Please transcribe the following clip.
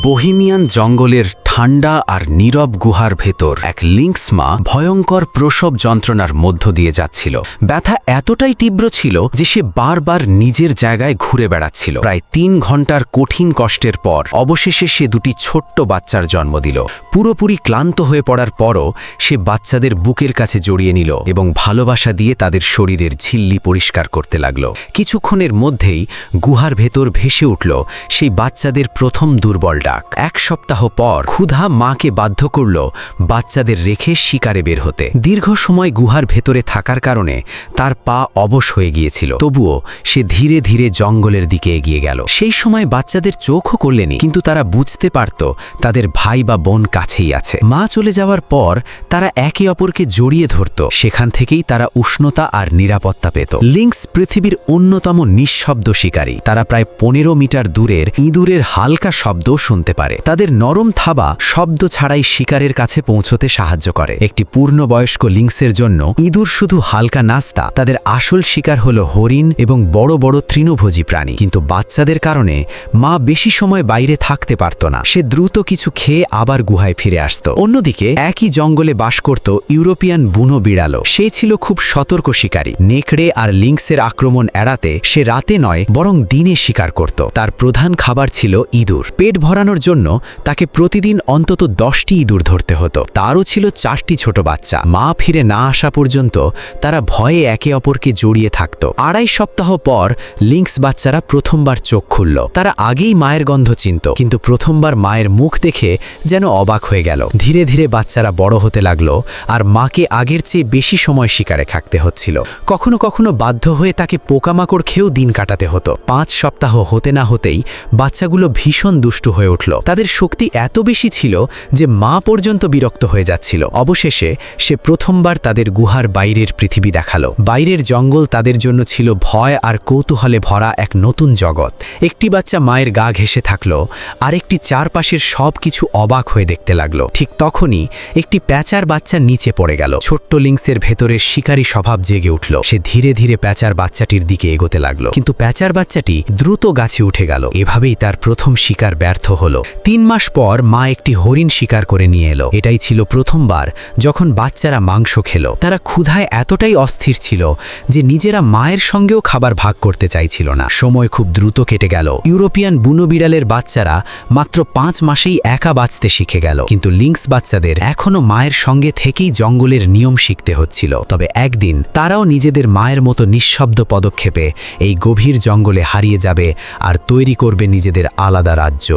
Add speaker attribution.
Speaker 1: Bohemian জঙ্গলের ঠান্ডা আর নীরব গুহার ভেতর এক লিংক্স মা ভয়ঙ্কর প্রসব যন্ত্রণার মধ্য দিয়ে যাচ্ছিল। ব্যথা এতটাই তীব্র ছিল যে সে বারবার নিজের জায়গায় ঘুরে বেড়াচ্ছিল। প্রায় ৩ ঘন্টার কঠিন কষ্টের পর অবশেষে সে দুটি ছোট্ট বাচ্চার জন্ম দিল। পুরোপুরি ক্লান্ত হয়ে পড়ার পরও সে বাচ্চাদের বুকের কাছে জড়িয়ে নিল এবং ভালোবাসা দিয়ে তাদের শরীরের ঝিল্লি পরিষ্কার করতে লাগল। কিছুক্ষণের মধ্যেই গুহার ভেতর ভেসে উঠল সেই বাচ্চাদের প্রথম দুর্বল ডাক। ১ সপ্তাহ পর ক্ষুধা মাকে বাধ্য করল বাচ্চাদের রেখে শিকারে বের হতে। দীর্ঘ সময় গুহার ভেতরে থাকার কারণে তার পা অবশ হয়ে গিয়েছিল, তবুও সে ধীরে ধীরে জঙ্গলের দিকে এগিয়ে গেল। সেই সময় বাচ্চাদের চোখও করলেনি, কিন্তু তারা বুঝতে পারত তাদের ভাই বা বোন কাছেই আছে। মা চলে যাওয়ার পর তারা একে অপরকে জড়িয়ে ধরত। সেখান থেকেই তারা উষ্ণতা আর নিরাপত্তা পেত। লিংক্স পৃথিবীর অন্যতম নিঃশব্দ শিকারী। তারা প্রায় ১৫ মিটার দূরের ইঁদুরের হালকা শব্দ শুনতে পারে। তাদের নরম থাবা শব্দ ছাড়াই শিকারের কাছে পৌঁছতে সাহায্য করে। একটি পূর্ণবয়স্ক লিংক্সের জন্য ইঁদুর শুধু হালকা নাস্তা। তাদের আসল শিকার হলো হরিণ এবং বড় বড় তৃণভোজী প্রাণী। কিন্তু বাচ্চাদের কারণে মা বেশি সময় বাইরে থাকতে পারত না। সে দ্রুত কিছু খেয়ে আবার গুহায় ফিরে আসত। অন্যদিকে একই জঙ্গলে বাস করত ইউরোপিয়ান বুনো বিড়ালও। সে ছিল খুব সতর্ক শিকারী। নেকড়ে আর লিংক্সের আক্রমণ এড়াতে সে রাতে নয় বরং দিনে শিকার করত। তার প্রধান খাবার ছিল ইঁদুর। পেট ভরানোর জন্য তাকে প্রতিদিন অন্তত 10টি ইঁদুর ধরতে হতো। তারও ছিল 4টি ছোট বাচ্চা। মা ফিরে না আসা পর্যন্ত তারা ভয়ে একে অপরকে জড়িয়ে থাকত। 2.5 সপ্তাহ পর লিংক্স বাচ্চারা প্রথমবার চোখ খুলল। তারা আগেই মায়ের গন্ধ চিনত, কিন্তু প্রথমবার মায়ের মুখ দেখে যেন অবাক হয়ে গেল। ধীরে ধীরে বাচ্চারা বড় হতে লাগলো আর মাকে আগের চেয়ে বেশি সময় শিকারে থাকতে হচ্ছিল। কখনো কখনো বাধ্য হয়ে তাকে পোকামাকড় খেয়েও দিন কাটাতে হতো। 5 সপ্তাহ হতে না হতেই বাচ্চাগুলো ভীষণ দুষ্টু হয়ে উঠল। তাদের শক্তি এত বেশি ছিল যে মা পর্যন্ত বিরক্ত হয়ে যাচ্ছিল। অবশেষে সে প্রথমবার তাদের গুহার বাইরের পৃথিবী দেখালো। বাইরের জঙ্গল তাদের জন্য ছিল ভয় আর কৌতূহলে ভরা এক নতুন জগৎ। একটি বাচ্চা মায়ের গা ঘেঁষে থাকলো, আরেকটি চারপাশের সব কিছু অবাক হয়ে দেখতে লাগলো। ঠিক তখনই একটি প্যাঁচার বাচ্চা নিচে পড়ে গেল। ছোট্ট লিংক্সের ভেতরে শিকারী স্বভাব জেগে উঠল। সে ধীরে ধীরে প্যাঁচার বাচ্চাটির দিকে এগোতে লাগলো, কিন্তু প্যাঁচার বাচ্চাটি দ্রুত গাছে উঠে গেল। এভাবেই তার প্রথম শিকার ব্যর্থ হলো। 3 মাস পর মা একটি হরিণ শিকার করে নিয়ে এলো। এটাই ছিল প্রথমবার যখন বাচ্চারা মাংস খেল। তারা ক্ষুধায় এতটাই অস্থির ছিল যে নিজেরা মায়ের সঙ্গেও খাবার ভাগ করতে চাইছিল না। সময় খুব দ্রুত কেটে গেল। ইউরোপিয়ান বুনো বিড়ালের বাচ্চারা মাত্র 5 মাসেই একা বাঁচতে শিখে গেল, কিন্তু লিংক্স বাচ্চাদের এখনো মায়ের সঙ্গে থেকেই জঙ্গলের নিয়ম শিখতে হচ্ছিল। তবে একদিন তারাও নিজেদের মায়ের মতো নিঃশব্দ পদক্ষেপে এই গভীর জঙ্গলে হারিয়ে যাবে আর তৈরি করবে নিজেদের আলাদা রাজ্য।